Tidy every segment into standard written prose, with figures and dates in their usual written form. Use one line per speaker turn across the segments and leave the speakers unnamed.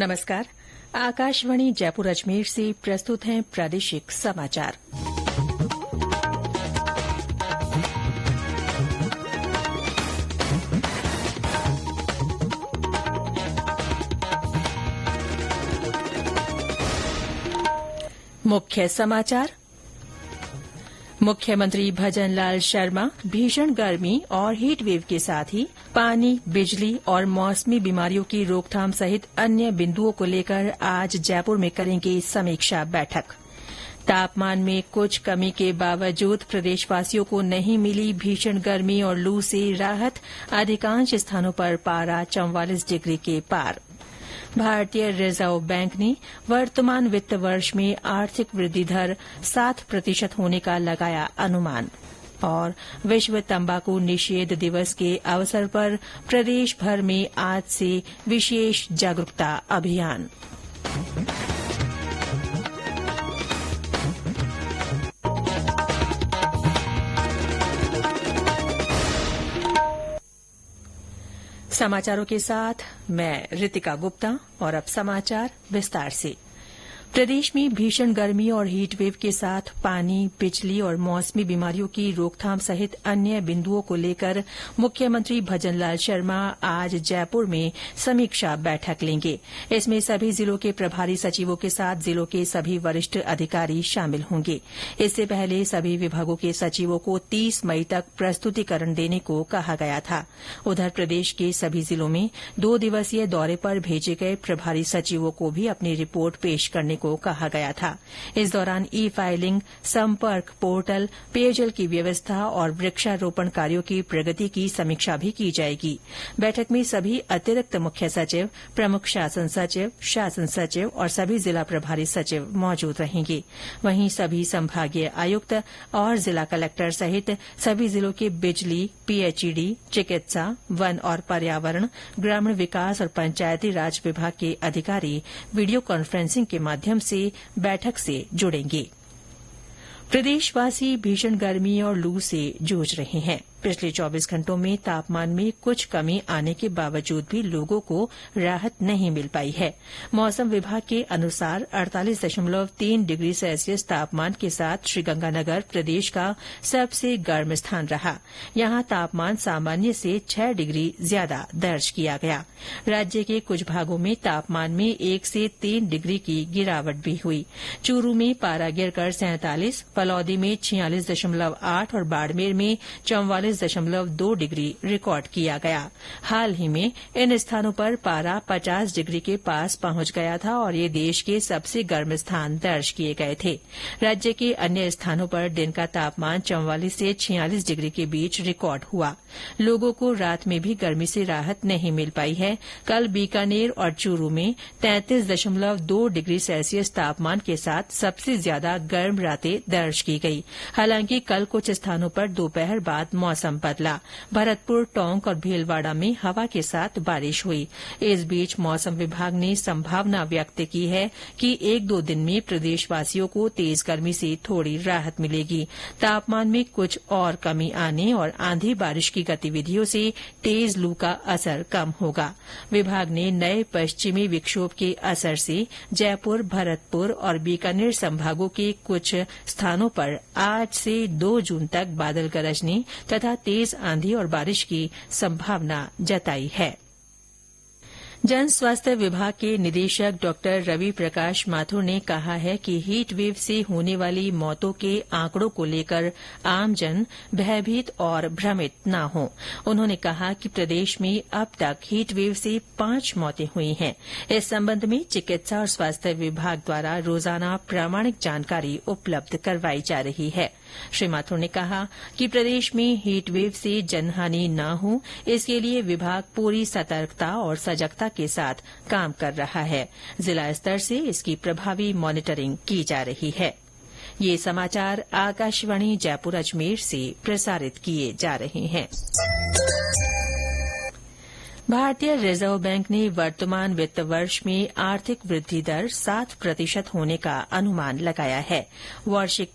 नमस्कार। आकाशवाणी जयपुर अजमेर से प्रस्तुत हैं प्रादेशिक समाचार। मुख्य समाचार। मुख्यमंत्री भजन लाल शर्मा भीषण गर्मी और हीट वेव के साथ ही पानी, बिजली और मौसमी बीमारियों की रोकथाम सहित अन्य बिन्दुओं को लेकर आज जयपुर में करेंगे समीक्षा बैठक। तापमान में कुछ कमी के बावजूद प्रदेशवासियों को नहीं मिली भीषण गर्मी और लू से राहत। अधिकांश स्थानों पर पारा 44 डिग्री के पार। भारतीय रिजर्व बैंक ने वर्तमान वित्त वर्ष में आर्थिक वृद्धि दर 7% होने का लगाया अनुमान। और विश्व तंबाकू निषेध दिवस के अवसर पर प्रदेश भर में आज से विशेष जागरूकता अभियान। समाचारों के साथ मैं रितिका गुप्ता और अब समाचार विस्तार से। प्रदेश में भीषण गर्मी और हीट वेव के साथ पानी, बिजली और मौसमी बीमारियों की रोकथाम सहित अन्य बिन्दुओं को लेकर मुख्यमंत्री भजन लाल शर्मा आज जयपुर में समीक्षा बैठक लेंगे। इसमें सभी जिलों के प्रभारी सचिवों के साथ जिलों के सभी वरिष्ठ अधिकारी शामिल होंगे। इससे पहले सभी विभागों के सचिवों को 30 मई तक प्रस्तुतिकरण देने को कहा गया था। उधर प्रदेश के सभी जिलों में 2 दिवसीय दौरे पर भेजे गए प्रभारी सचिवों को भी अपनी रिपोर्ट पेश करने को कहा गया था। इस दौरान ई फाइलिंग, संपर्क पोर्टल, पेयजल की व्यवस्था और वृक्षारोपण कार्यों की प्रगति की समीक्षा भी की जाएगी। बैठक में सभी अतिरिक्त मुख्य सचिव, प्रमुख शासन सचिव और सभी जिला प्रभारी सचिव मौजूद रहेंगे। वहीं सभी संभागीय आयुक्त और जिला कलेक्टर सहित सभी जिलों के बिजली, पीएचईडी, चिकित्सा, वन और पर्यावरण, ग्रामीण विकास और पंचायती राज विभाग के अधिकारी वीडियो कॉन्फ्रेंसिंग के माध्यम से बैठक से जुड़ेंगे। प्रदेशवासी भीषण गर्मी और लू से जूझ रहे हैं। पिछले 24 घंटों में तापमान में कुछ कमी आने के बावजूद भी लोगों को राहत नहीं मिल पाई है। मौसम विभाग के अनुसार 48.3 डिग्री सेल्सियस तापमान के साथ श्रीगंगानगर प्रदेश का सबसे गर्म स्थान रहा। यहां तापमान सामान्य से 6 डिग्री ज्यादा दर्ज किया गया। राज्य के कुछ भागों में तापमान में 1 से 3 डिग्री की गिरावट भी हुई। चूरू में पारा गिरकर 47, फलौदी में 46.8 और बाड़मेर में 44.2 डिग्री रिकॉर्ड किया गया। हाल ही में इन स्थानों पर पारा 50 डिग्री के पास पहुंच गया था और ये देश के सबसे गर्म स्थान दर्ज किए गए थे। राज्य के अन्य स्थानों पर दिन का तापमान 44 से 46 डिग्री के बीच रिकॉर्ड हुआ। लोगों को रात में भी गर्मी से राहत नहीं मिल पाई है। कल बीकानेर और चूरू में 33.2 डिग्री सेल्सियस तापमान के साथ सबसे ज्यादा गर्म रातें दर्ज की गई। हालांकि कल कुछ स्थानों पर दोपहर बाद मौसम बदला। भरतपुर, टोंक और भीलवाड़ा में हवा के साथ बारिश हुई। इस बीच मौसम विभाग ने संभावना व्यक्त की है कि 1-2 दिन में प्रदेशवासियों को तेज गर्मी से थोड़ी राहत मिलेगी। तापमान में कुछ और कमी आने और आंधी बारिश की गतिविधियों से तेज लू का असर कम होगा। विभाग ने नए पश्चिमी विक्षोभ के असर से जयपुर, भरतपुर और बीकानेर संभागों के कुछ स्थानों पर आज से 2 जून तक बादल गरजने तथा तेज आंधी और बारिश की संभावना जताई है। जन स्वास्थ्य विभाग के निदेशक डॉ रवि प्रकाश माथुर ने कहा है कि हीट वेव से होने वाली मौतों के आंकड़ों को लेकर आमजन भयभीत और भ्रमित न हों। उन्होंने कहा कि प्रदेश में अब तक हीट वेव से 5 मौतें हुई हैं। इस संबंध में चिकित्सा और स्वास्थ्य विभाग द्वारा रोजाना प्रामाणिक जानकारी उपलब्ध करवाई जा रही है। श्री माथुर ने कहा कि प्रदेश में हीट वेव से जनहानि न हो, इसके लिए विभाग पूरी सतर्कता और सजगता के साथ काम कर रहा है। जिला स्तर से इसकी प्रभावी मॉनिटरिंग की जा रही है। ये समाचार आकाशवाणी जयपुर अजमेर से प्रसारित किए जा रहे हैं। भारतीय रिजर्व बैंक ने वर्तमान वित्त वर्ष में आर्थिक वृद्धि दर 7% होने का अनुमान लगाया है। वार्षिक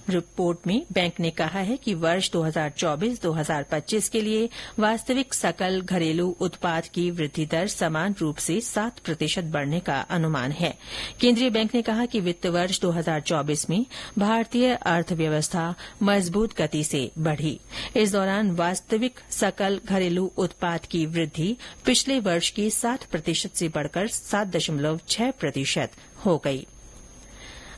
रिपोर्ट में बैंक ने कहा है कि वर्ष 2024-2025 के लिए वास्तविक सकल घरेलू उत्पाद की वृद्धि दर समान रूप से 7% बढ़ने का अनुमान है। केंद्रीय बैंक ने कहा कि वित्त वर्ष 2024 में भारतीय अर्थव्यवस्था मजबूत गति से बढ़ी। इस दौरान वास्तविक सकल घरेलू उत्पाद की वृद्धि पिछले वर्ष के 7% से बढ़कर 7.6% हो गई।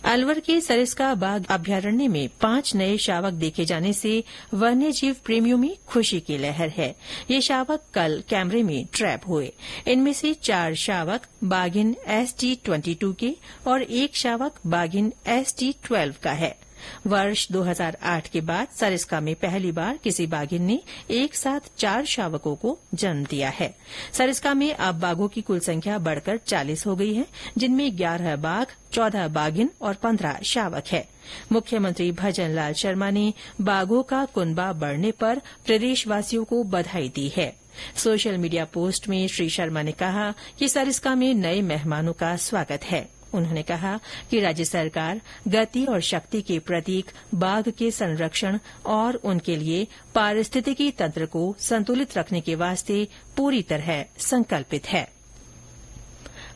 अलवर के सरिस्का बाघ अभ्यारण्य में 5 नए शावक देखे जाने से वन्यजीव प्रेमियों में खुशी की लहर है। ये शावक कल कैमरे में ट्रैप हुए। इनमें से 4 शावक बाघिन ST22 के और 1 शावक बाघिन ST12 का है। वर्ष 2008 के बाद सरिस्का में पहली बार किसी बाघिन ने एक साथ 4 शावकों को जन्म दिया है। सरिस्का में अब बाघों की कुल संख्या बढ़कर 40 हो गई है, जिनमें 11 बाघ, 14 बाघिन और 15 शावक है। मुख्यमंत्री भजन लाल शर्मा ने बाघों का कुनबा बढ़ने पर प्रदेशवासियों को बधाई दी है। सोशल मीडिया पोस्ट में श्री शर्मा ने कहा कि सरिस्का में नए मेहमानों का स्वागत है। उन्होंने कहा कि राज्य सरकार गति और शक्ति के प्रतीक बाघ के संरक्षण और उनके लिए पारिस्थितिकी तंत्र को संतुलित रखने के वास्ते पूरी तरह संकल्पित है।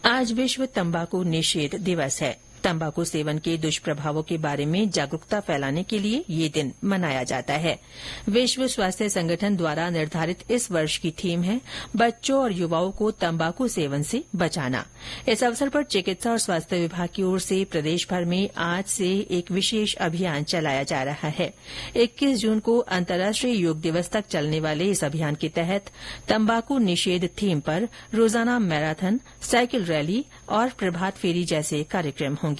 आज विश्व तंबाकू निषेध दिवस है। तंबाकू सेवन के दुष्प्रभावों के बारे में जागरूकता फैलाने के लिए ये दिन मनाया जाता है। विश्व स्वास्थ्य संगठन द्वारा निर्धारित इस वर्ष की थीम है बच्चों और युवाओं को तंबाकू सेवन से बचाना। इस अवसर पर चिकित्सा और स्वास्थ्य विभाग की ओर से प्रदेश भर में आज से एक विशेष अभियान चलाया जा रहा है। 21 जून को अंतर्राष्ट्रीय योग दिवस तक चलने वाले इस अभियान के तहत तंबाकू निषेध थीम पर रोजाना मैराथन, साइकिल रैली और प्रभात फेरी जैसे कार्यक्रम होंगे।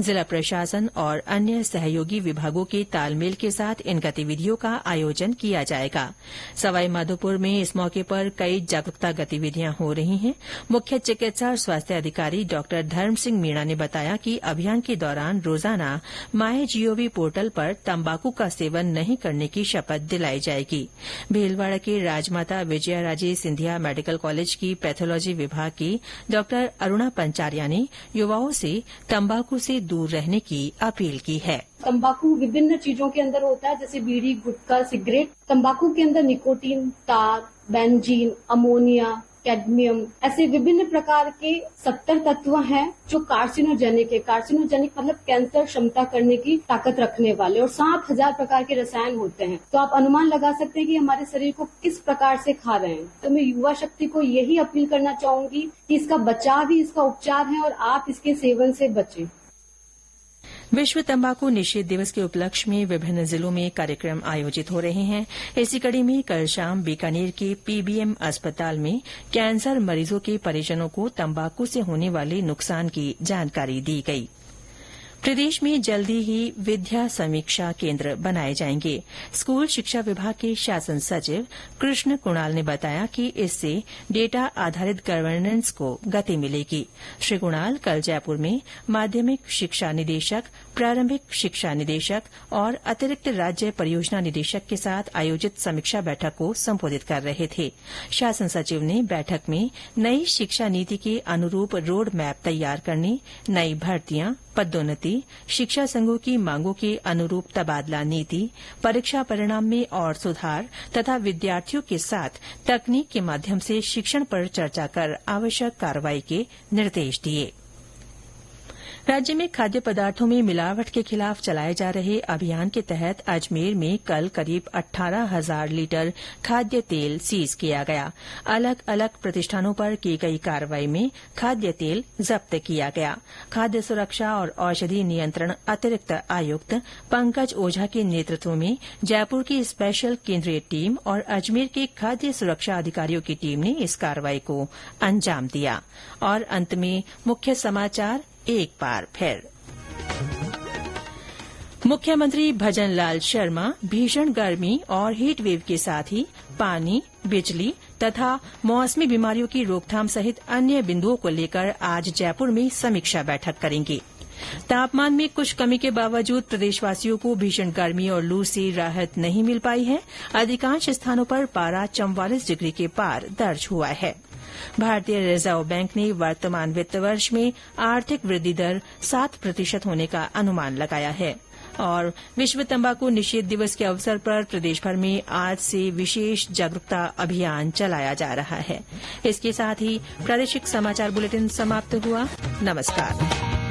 जिला प्रशासन और अन्य सहयोगी विभागों के तालमेल के साथ इन गतिविधियों का आयोजन किया जाएगा। सवाईमाधोपुर में इस मौके पर कई जागरूकता गतिविधियां हो रही हैं। मुख्य चिकित्सा और स्वास्थ्य अधिकारी डॉ धर्म सिंह मीणा ने बताया कि अभियान के दौरान रोजाना MyGov पोर्टल पर तंबाकू का सेवन नहीं करने की शपथ दिलाई जाएगी। भीलवाड़ा के राजमाता विजयाराजे सिंधिया मेडिकल कॉलेज की पैथोलॉजी विभाग की डॉ अरुणा पंचारिया ने युवाओं से तंबाकू से दूर रहने की अपील की है।
तंबाकू विभिन्न चीजों के अंदर होता है, जैसे बीड़ी, गुटखा, सिगरेट। तंबाकू के अंदर निकोटीन, तार, बेंजीन, अमोनिया, कैडमियम, ऐसे विभिन्न प्रकार के 70 तत्व हैं जो कार्सिनोजेनिक है। कार्सिनोजेनिक मतलब कैंसर क्षमता करने की ताकत रखने वाले, और 7000 प्रकार के रसायन होते हैं। तो आप अनुमान लगा सकते हैं कि हमारे शरीर को किस प्रकार से खा रहे हैं। तो मैं युवा शक्ति को यही अपील करना चाहूंगी कि इसका बचाव ही इसका उपचार है और आप इसके सेवन से बचें।
विश्व तंबाकू निषेध दिवस के उपलक्ष्य में विभिन्न जिलों में कार्यक्रम आयोजित हो रहे हैं। इसी कड़ी में कल शाम बीकानेर के PBM अस्पताल में कैंसर मरीजों के परिजनों को तंबाकू से होने वाले नुकसान की जानकारी दी गई। प्रदेश में जल्दी ही विद्या समीक्षा केंद्र बनाए जाएंगे। स्कूल शिक्षा विभाग के शासन सचिव कृष्ण कुणाल ने बताया कि इससे डेटा आधारित गवर्नेंस को गति मिलेगी। श्री कुणाल कल जयपुर में माध्यमिक शिक्षा निदेशक, प्रारंभिक शिक्षा निदेशक और अतिरिक्त राज्य परियोजना निदेशक के साथ आयोजित समीक्षा बैठक को संबोधित कर रहे थे। शासन सचिव ने बैठक में नई शिक्षा नीति के अनुरूप रोड मैप तैयार करने, नई भर्तियां, पदोन्नति, शिक्षा संघों की मांगों के अनुरूप तबादला नीति, परीक्षा परिणाम में और सुधार तथा विद्यार्थियों के साथ तकनीक के माध्यम से शिक्षण पर चर्चा कर आवश्यक कार्रवाई के निर्देश दिए। राज्य में खाद्य पदार्थों में मिलावट के खिलाफ चलाए जा रहे अभियान के तहत अजमेर में कल करीब 18,000 लीटर खाद्य तेल सीज किया गया। अलग अलग प्रतिष्ठानों पर की गई कार्रवाई में खाद्य तेल जब्त किया गया। खाद्य सुरक्षा और औषधि नियंत्रण अतिरिक्त आयुक्त पंकज ओझा के नेतृत्व में जयपुर की स्पेशल केंद्रीय टीम और अजमेर के खाद्य सुरक्षा अधिकारियों की टीम ने इस कार्रवाई को अंजाम दिया। और अंत में मुख्य समाचार एक बार फिर। मुख्यमंत्री भजन लाल शर्मा भीषण गर्मी और हीट वेव के साथ ही पानी, बिजली तथा मौसमी बीमारियों की रोकथाम सहित अन्य बिंदुओं को लेकर आज जयपुर में समीक्षा बैठक करेंगे। तापमान में कुछ कमी के बावजूद प्रदेशवासियों को भीषण गर्मी और लू से राहत नहीं मिल पाई है। अधिकांश स्थानों पर पारा 44 डिग्री के पार दर्ज हुआ है। भारतीय रिजर्व बैंक ने वर्तमान वित्त वर्ष में आर्थिक वृद्धि दर 7% होने का अनुमान लगाया है। और विश्व तंबाकू निषेध दिवस के अवसर पर प्रदेश भर में आज से विशेष जागरूकता अभियान चलाया जा रहा है। इसके साथ ही प्रादेशिक समाचार बुलेटिन समाप्त हुआ। नमस्कार।